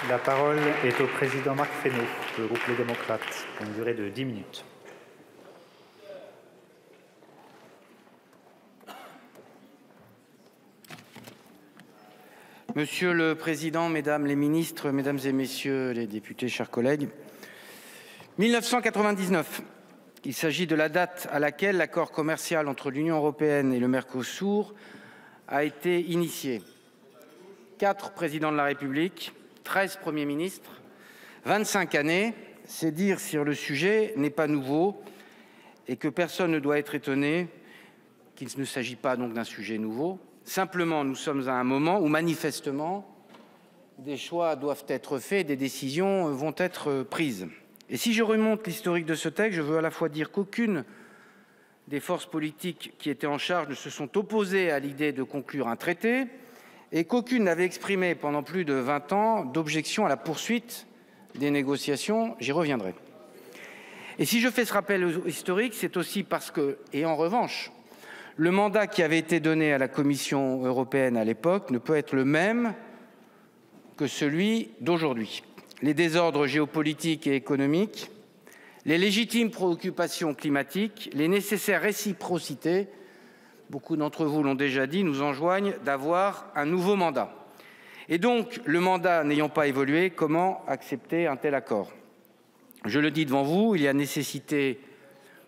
La parole est au président Marc Fesneau, du groupe Les Démocrates, pour une durée de 10 minutes. Monsieur le Président, Mesdames les ministres, Mesdames et Messieurs les députés, chers collègues, 1999, il s'agit de la date à laquelle l'accord commercial entre l'Union européenne et le Mercosur a été initié. 4 présidents de la République, 13 premiers ministres, 25 années, c'est dire si le sujet n'est pas nouveau et que personne ne doit être étonné qu'il ne s'agit pas donc d'un sujet nouveau. Simplement, nous sommes à un moment où, manifestement, des choix doivent être faits, des décisions vont être prises. Et si je remonte l'historique de ce texte, je veux à la fois dire qu'aucune des forces politiques qui étaient en charge ne se sont opposées à l'idée de conclure un traité et qu'aucune n'avait exprimé pendant plus de 20 ans d'objection à la poursuite des négociations. J'y reviendrai. Et si je fais ce rappel historique, c'est aussi parce que, et en revanche, le mandat qui avait été donné à la Commission européenne à l'époque ne peut être le même que celui d'aujourd'hui. Les désordres géopolitiques et économiques, les légitimes préoccupations climatiques, les nécessaires réciprocités, beaucoup d'entre vous l'ont déjà dit, nous enjoignent d'avoir un nouveau mandat. Et donc, le mandat n'ayant pas évolué, comment accepter un tel accord? Je le dis devant vous, il y a nécessité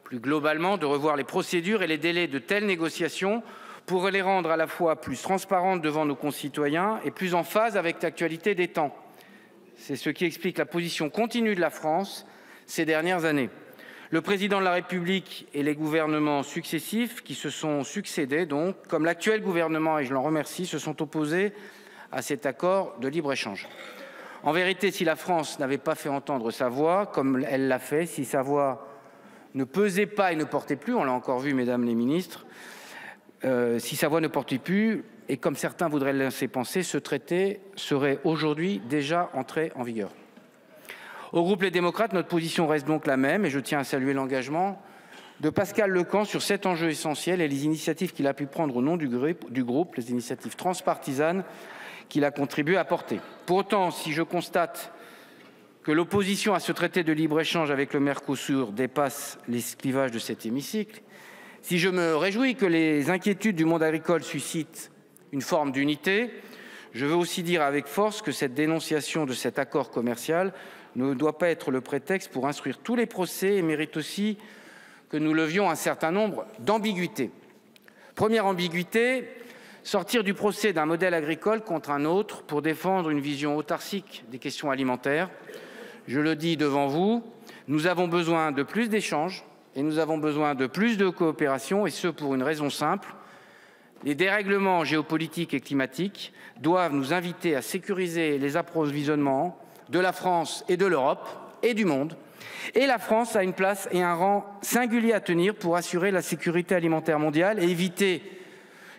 plus globalement de revoir les procédures et les délais de telles négociations pour les rendre à la fois plus transparentes devant nos concitoyens et plus en phase avec l'actualité des temps. C'est ce qui explique la position continue de la France ces dernières années. Le président de la République et les gouvernements successifs qui se sont succédés, donc, comme l'actuel gouvernement, et je l'en remercie, se sont opposés à cet accord de libre-échange. En vérité, si la France n'avait pas fait entendre sa voix, comme elle l'a fait, si sa voix ne pesait pas et ne portait plus, on l'a encore vu, mesdames les ministres, si sa voix ne portait plus, et comme certains voudraient le laisser penser, ce traité serait aujourd'hui déjà entré en vigueur. Au groupe Les Démocrates, notre position reste donc la même, et je tiens à saluer l'engagement de Pascal Lecamp sur cet enjeu essentiel et les initiatives qu'il a pu prendre au nom du groupe, les initiatives transpartisanes qu'il a contribué à porter. Pour autant, si je constate que l'opposition à ce traité de libre-échange avec le Mercosur dépasse les clivages de cet hémicycle, si je me réjouis que les inquiétudes du monde agricole suscitent une forme d'unité, je veux aussi dire avec force que cette dénonciation de cet accord commercial ne doit pas être le prétexte pour instruire tous les procès et mérite aussi que nous levions un certain nombre d'ambiguïtés. Première ambiguïté, sortir du procès d'un modèle agricole contre un autre pour défendre une vision autarcique des questions alimentaires. Je le dis devant vous, nous avons besoin de plus d'échanges et nous avons besoin de plus de coopération, et ce pour une raison simple. Les dérèglements géopolitiques et climatiques doivent nous inviter à sécuriser les approvisionnements de la France et de l'Europe et du monde. Et la France a une place et un rang singulier à tenir pour assurer la sécurité alimentaire mondiale et éviter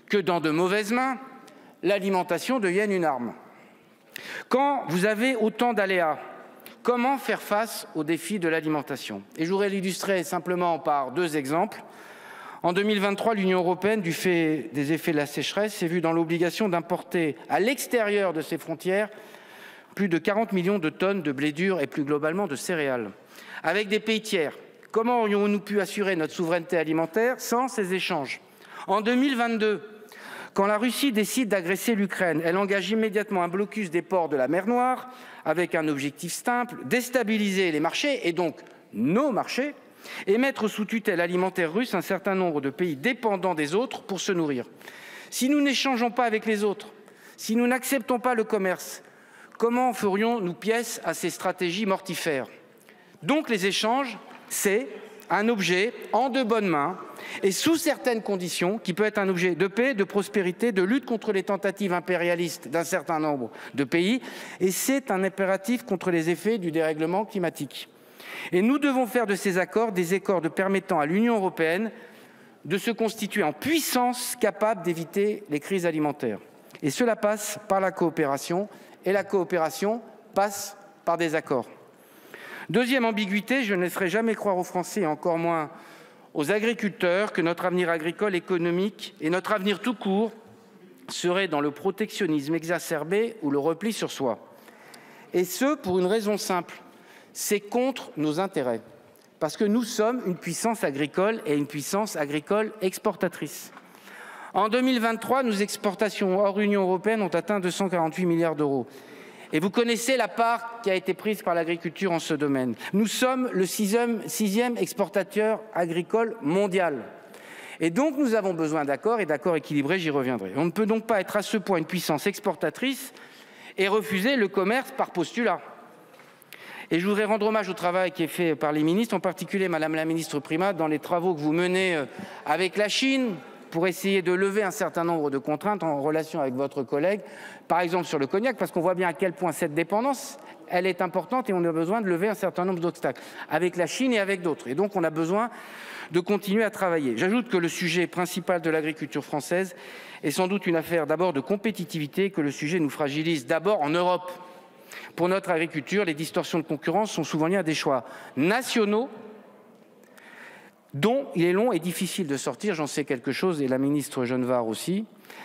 que dans de mauvaises mains, l'alimentation devienne une arme. Quand vous avez autant d'aléas, comment faire face aux défis de l'alimentation? Et je voudrais l'illustrer simplement par 2 exemples. En 2023, l'Union européenne, du fait des effets de la sécheresse, s'est vue dans l'obligation d'importer à l'extérieur de ses frontières plus de 40 millions de tonnes de blé dur et plus globalement de céréales. Avec des pays tiers, comment aurions-nous pu assurer notre souveraineté alimentaire sans ces échanges? En 2022, quand la Russie décide d'agresser l'Ukraine, elle engage immédiatement un blocus des ports de la mer Noire avec un objectif simple, déstabiliser les marchés et donc nos marchés et mettre sous tutelle alimentaire russe un certain nombre de pays dépendants des autres pour se nourrir. Si nous n'échangeons pas avec les autres, si nous n'acceptons pas le commerce, comment ferions-nous pièce à ces stratégies mortifères? Donc les échanges, c'est un objet en de bonnes mains et sous certaines conditions qui peut être un objet de paix, de prospérité, de lutte contre les tentatives impérialistes d'un certain nombre de pays, et c'est un impératif contre les effets du dérèglement climatique. Et nous devons faire de ces accords des accords permettant à l'Union européenne de se constituer en puissance capable d'éviter les crises alimentaires. Et cela passe par la coopération, et la coopération passe par des accords. Deuxième ambiguïté, je ne laisserai jamais croire aux Français, et encore moins aux agriculteurs, que notre avenir agricole, économique et notre avenir tout court serait dans le protectionnisme exacerbé ou le repli sur soi. Et ce, pour une raison simple, c'est contre nos intérêts. Parce que nous sommes une puissance agricole et une puissance agricole exportatrice. En 2023, nos exportations hors Union européenne ont atteint 248 milliards d'euros. Et vous connaissez la part qui a été prise par l'agriculture en ce domaine. Nous sommes le sixième exportateur agricole mondial. Et donc nous avons besoin d'accords et d'accords équilibrés, j'y reviendrai. On ne peut donc pas être à ce point une puissance exportatrice et refuser le commerce par postulat. Et je voudrais rendre hommage au travail qui est fait par les ministres, en particulier Madame la ministre Primas, dans les travaux que vous menez avec la Chine pour essayer de lever un certain nombre de contraintes en relation avec votre collègue, par exemple sur le cognac, parce qu'on voit bien à quel point cette dépendance, elle est importante et on a besoin de lever un certain nombre d'obstacles avec la Chine et avec d'autres. Et donc on a besoin de continuer à travailler. J'ajoute que le sujet principal de l'agriculture française est sans doute une affaire d'abord de compétitivité, que le sujet nous fragilise d'abord en Europe. Pour notre agriculture, les distorsions de concurrence sont souvent liées à des choix nationaux dont il est long et difficile de sortir, j'en sais quelque chose, et la ministre Genevard aussi,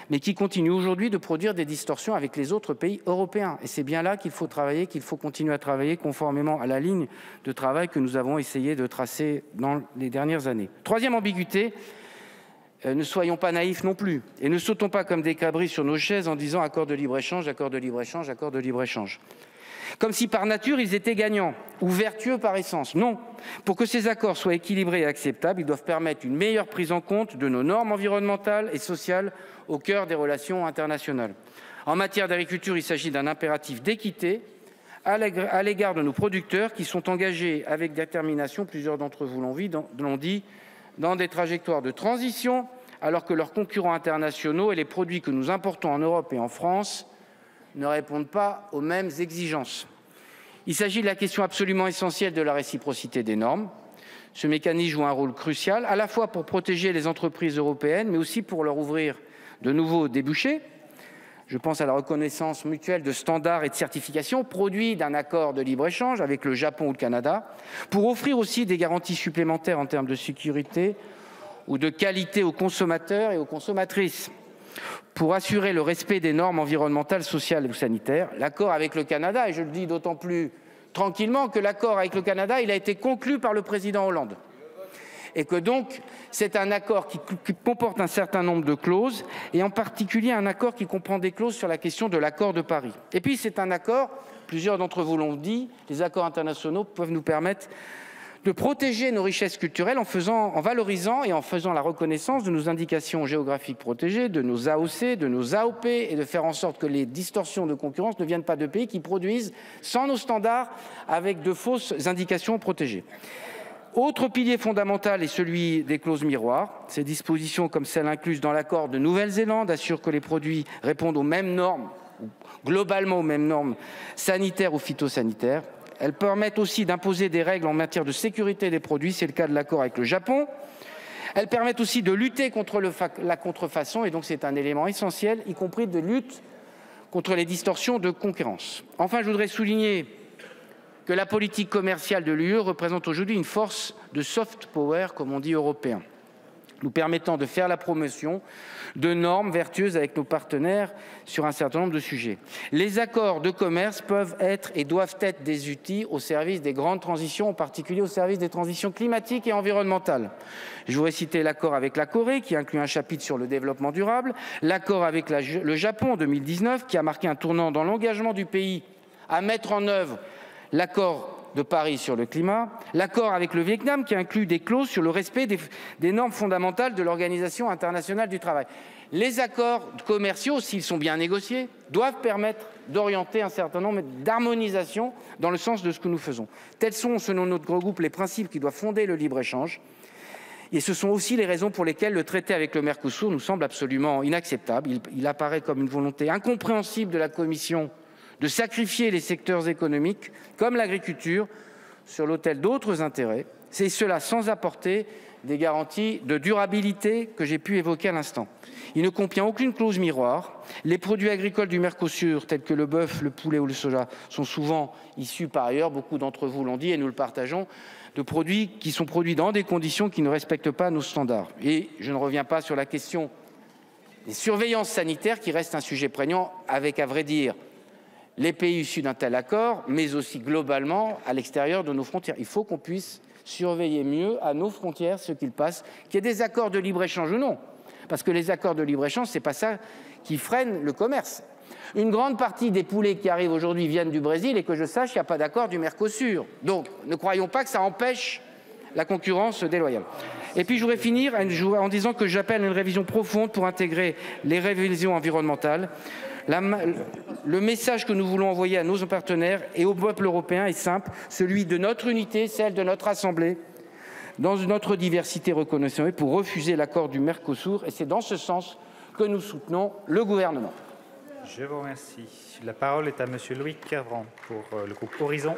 mais qui continue aujourd'hui de produire des distorsions avec les autres pays européens. Et c'est bien là qu'il faut travailler, qu'il faut continuer à travailler conformément à la ligne de travail que nous avons essayé de tracer dans les dernières années. Troisième ambiguïté, ne soyons pas naïfs non plus, et ne sautons pas comme des cabris sur nos chaises en disant accord de libre-échange, accord de libre-échange, accord de libre-échange. Comme si par nature ils étaient gagnants ou vertueux par essence. Non, pour que ces accords soient équilibrés et acceptables, ils doivent permettre une meilleure prise en compte de nos normes environnementales et sociales au cœur des relations internationales. En matière d'agriculture, il s'agit d'un impératif d'équité à l'égard de nos producteurs qui sont engagés avec détermination, plusieurs d'entre vous l'ont dit, dans des trajectoires de transition, alors que leurs concurrents internationaux et les produits que nous importons en Europe et en France ne répondent pas aux mêmes exigences. Il s'agit de la question absolument essentielle de la réciprocité des normes. Ce mécanisme joue un rôle crucial, à la fois pour protéger les entreprises européennes, mais aussi pour leur ouvrir de nouveaux débouchés. Je pense à la reconnaissance mutuelle de standards et de certifications produits d'un accord de libre-échange avec le Japon ou le Canada, pour offrir aussi des garanties supplémentaires en termes de sécurité ou de qualité aux consommateurs et aux consommatrices. Pour assurer le respect des normes environnementales, sociales ou sanitaires, l'accord avec le Canada, et je le dis d'autant plus tranquillement que l'accord avec le Canada, il a été conclu par le président Hollande. Et que donc, c'est un accord qui comporte un certain nombre de clauses, et en particulier un accord qui comprend des clauses sur la question de l'accord de Paris. Et puis c'est un accord, plusieurs d'entre vous l'ont dit, les accords internationaux peuvent nous permettre de protéger nos richesses culturelles en valorisant et en faisant la reconnaissance de nos indications géographiques protégées, de nos AOC, de nos AOP, et de faire en sorte que les distorsions de concurrence ne viennent pas de pays qui produisent sans nos standards avec de fausses indications protégées. Autre pilier fondamental est celui des clauses miroirs. Ces dispositions, comme celles incluses dans l'accord de Nouvelle-Zélande, assurent que les produits répondent aux mêmes normes, globalement aux mêmes normes sanitaires ou phytosanitaires. Elles permettent aussi d'imposer des règles en matière de sécurité des produits, c'est le cas de l'accord avec le Japon. Elles permettent aussi de lutter contre la contrefaçon, et donc c'est un élément essentiel, y compris de lutte contre les distorsions de concurrence. Enfin, je voudrais souligner que la politique commerciale de l'UE représente aujourd'hui une force de soft power, comme on dit européen, nous permettant de faire la promotion de normes vertueuses avec nos partenaires sur un certain nombre de sujets. Les accords de commerce peuvent être et doivent être des outils au service des grandes transitions, en particulier au service des transitions climatiques et environnementales. Je voudrais citer l'accord avec la Corée, qui inclut un chapitre sur le développement durable, l'accord avec le Japon en 2019, qui a marqué un tournant dans l'engagement du pays à mettre en œuvre l'accord de Paris sur le climat, l'accord avec le Vietnam qui inclut des clauses sur le respect des normes fondamentales de l'Organisation internationale du travail. Les accords commerciaux, s'ils sont bien négociés, doivent permettre d'orienter un certain nombre d'harmonisations dans le sens de ce que nous faisons. Tels sont, selon notre groupe, les principes qui doivent fonder le libre-échange. Et ce sont aussi les raisons pour lesquelles le traité avec le Mercosur nous semble absolument inacceptable. Il apparaît comme une volonté incompréhensible de la Commission de sacrifier les secteurs économiques, comme l'agriculture, sur l'autel d'autres intérêts, c'est cela sans apporter des garanties de durabilité que j'ai pu évoquer à l'instant. Il ne contient aucune clause miroir. Les produits agricoles du Mercosur, tels que le bœuf, le poulet ou le soja, sont souvent issus par ailleurs, beaucoup d'entre vous l'ont dit et nous le partageons, de produits qui sont produits dans des conditions qui ne respectent pas nos standards. Et je ne reviens pas sur la question des surveillances sanitaires qui reste un sujet prégnant avec, à vrai dire, les pays issus d'un tel accord, mais aussi globalement à l'extérieur de nos frontières. Il faut qu'on puisse surveiller mieux à nos frontières ce qu'il passe, qu'il y ait des accords de libre-échange ou non. Parce que les accords de libre-échange, ce n'est pas ça qui freine le commerce. Une grande partie des poulets qui arrivent aujourd'hui viennent du Brésil et que je sache, il n'y a pas d'accord du Mercosur. Donc, ne croyons pas que ça empêche la concurrence déloyale. Et puis, je voudrais finir en disant que j'appelle à une révision profonde pour intégrer les révisions environnementales. Le message que nous voulons envoyer à nos partenaires et au peuple européen est simple, celui de notre unité, celle de notre Assemblée, dans notre diversité reconnaissée, pour refuser l'accord du Mercosur. Et c'est dans ce sens que nous soutenons le gouvernement. Je vous remercie. La parole est à Monsieur Loïc Kervran pour le groupe Horizon.